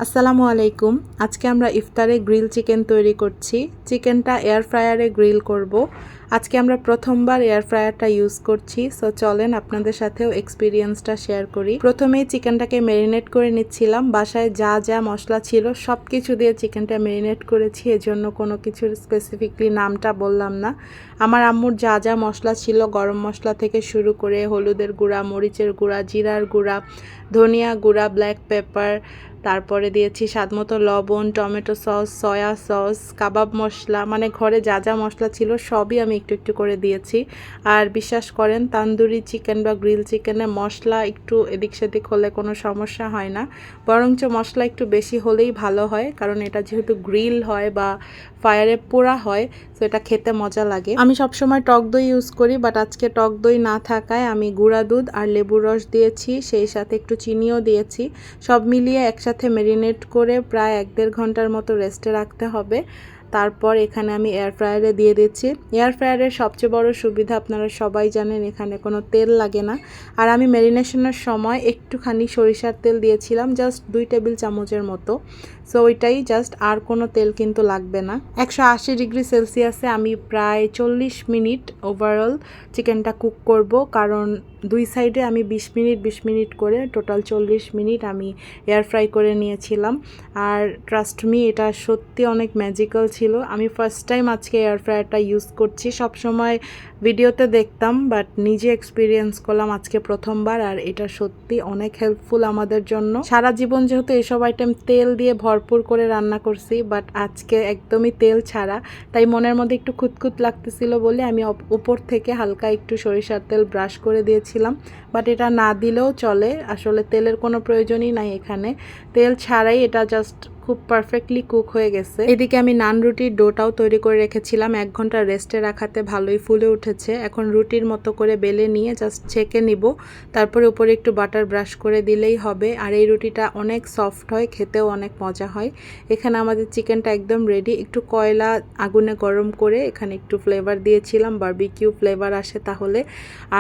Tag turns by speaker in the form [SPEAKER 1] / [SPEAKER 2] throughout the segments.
[SPEAKER 1] আসসালামু আলাইকুম। আজকে আমরা ইফতারে গ্রিল চিকেন তৈরি করছি। চিকেনটা এয়ার ফ্রায়ারে গ্রিল করব। আজকে আমরা প্রথমবার এয়ার ফ্রায়ারটা ইউজ করছি, সো চলেন আপনাদের সাথেও এক্সপিরিয়েন্সটা শেয়ার করি। প্রথমেই চিকেনটাকে ম্যারিনেট করে নিচ্ছিলাম। বাসায় যা যা মশলা ছিল সব কিছু দিয়ে চিকেনটা ম্যারিনেট করেছি, এজন্য কোনো কিছুর স্পেসিফিকলি নামটা বললাম না। আমার আম্মুর যা যা মশলা ছিল, গরম মশলা থেকে শুরু করে হলুদের গুঁড়া, মরিচের গুঁড়া, জিরার গুঁড়া, ধনিয়া গুঁড়া, ব্ল্যাক পেপার, তারপরে দিয়েছি স্বাদমতো লবণ, টমেটো সস, সয়া সস, কাবাব মশলা, মানে ঘরে যা যা মশলা ছিল সবই আমি একটু একটু করে দিয়েছি। আর বিশ্বাস করেন, তান্দুরি চিকেন বা গ্রিল চিকেনে মশলা একটু এদিক সেদিক হলে কোনো সমস্যা হয় না, বরঞ্চ মশলা একটু বেশি হলেই ভালো হয়, কারণ এটা যেহেতু গ্রিল হয় বা ফায়ারে পোড়া হয়, তো এটা খেতে মজা লাগে। আমি সবসময় টক দই ইউজ করি, বাট আজকে টক দই না থাকায় আমি গুঁড়া দুধ আর লেবুর রস দিয়েছি, সেই সাথে একটু চিনিও দিয়েছি। সব মিলিয়ে একসাথে ম্যারিনেট করে প্রায় 1-1.5 ঘন্টার মতো রেস্টে রাখতে হবে। তারপর এখানে আমি এয়ার ফ্রায়ারে দিয়ে দিচ্ছি। এয়ার ফ্রায়ারের সবচেয়ে বড় সুবিধা আপনারা সবাই জানেন, এখানে কোনো তেল লাগে না। আর আমি ম্যারিনেশনের সময় একটুখানি সরিষার তেল দিয়েছিলাম, জাস্ট 2 টেবিল চামচের মতো। সো ওইটাই জাস্ট, আর কোনো তেল কিন্তু লাগবে না। 180 ডিগ্রি সেলসিয়াসে আমি প্রায় 40 মিনিট ওভারঅল চিকেনটা কুক করব, কারণ দুই সাইডে আমি 20 মিনিট করে টোটাল 40 মিনিট আমি এয়ার ফ্রাই করে নিয়েছিলাম। আর ট্রাস্ট মি, এটা সত্যি অনেক ম্যাজিক্যাল ছিল। আমি ফার্স্ট টাইম আজকে এয়ার ফ্রায়ারটা ইউজ করছি। সবসময় ভিডিওতে দেখতাম, বাট নিজে এক্সপিরিয়েন্স করলাম আজকে প্রথমবার, আর এটা সত্যি অনেক হেল্পফুল আমাদের জন্য। সারা জীবন যেহেতু এসব আইটেম তেল দিয়ে ভরপুর করে রান্না করছি, বাট আজকে একদমই তেল ছাড়া, তাই মনের মধ্যে একটু খুঁতখুত লাগতেছিল বলে আমি উপর থেকে হালকা একটু সরিষার তেল ব্রাশ করে দিয়েছিলাম। বাট এটা না দিলেও চলে, আসলে তেলের কোনো প্রয়োজনই নাই এখানে। তেল ছাড়াই এটা জাস্ট খুব পারফেক্টলি কুক হয়ে গেছে। এদিকে আমি নান রুটির ডোটাও তৈরি করে রেখেছিলাম, 1 ঘন্টা রেস্টে রাখাতে ভালোই ফুলে উঠেছে। এখন রুটির মতো করে বেলে নিয়ে জাস্ট ছেঁকে নিব, তারপরে উপরে একটু বাটার ব্রাশ করে দিলেই হবে। আর এই রুটিটা অনেক সফট হয়, খেতেও অনেক মজা হয়। এখানে আমাদের চিকেনটা একদম রেডি। একটু কয়লা আগুনে গরম করে এখানে একটু ফ্লেভার দিয়েছিলাম, বারবিকিউ ফ্লেভার আসে তাহলে,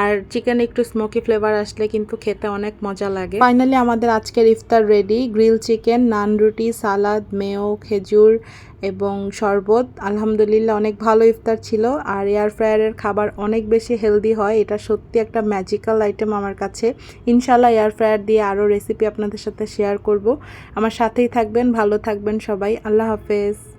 [SPEAKER 1] আর চিকেন একটু স্মোকি ফ্লেভার আসলে কিন্তু খেতে অনেক মজা লাগে। ফাইনালি আমাদের আজকের ইফতার রেডি। গ্রিল চিকেন, নান রুটি, সালাদ, মেয়ো, খেজুর এবং শরবত। আলহামদুলিল্লাহ অনেক ভালো ইফতার ছিল। আর এয়ার ফ্রায়ারের খাবার অনেক বেশি হেলদি হয়, এটা সত্যি একটা ম্যাজিক্যাল আইটেম আমার কাছে। ইনশাল্লাহ এয়ার ফ্রায়ার দিয়ে আরও রেসিপি আপনাদের সাথে শেয়ার করব। আমার সাথেই থাকবেন, ভালো থাকবেন সবাই। আল্লাহ হাফেজ।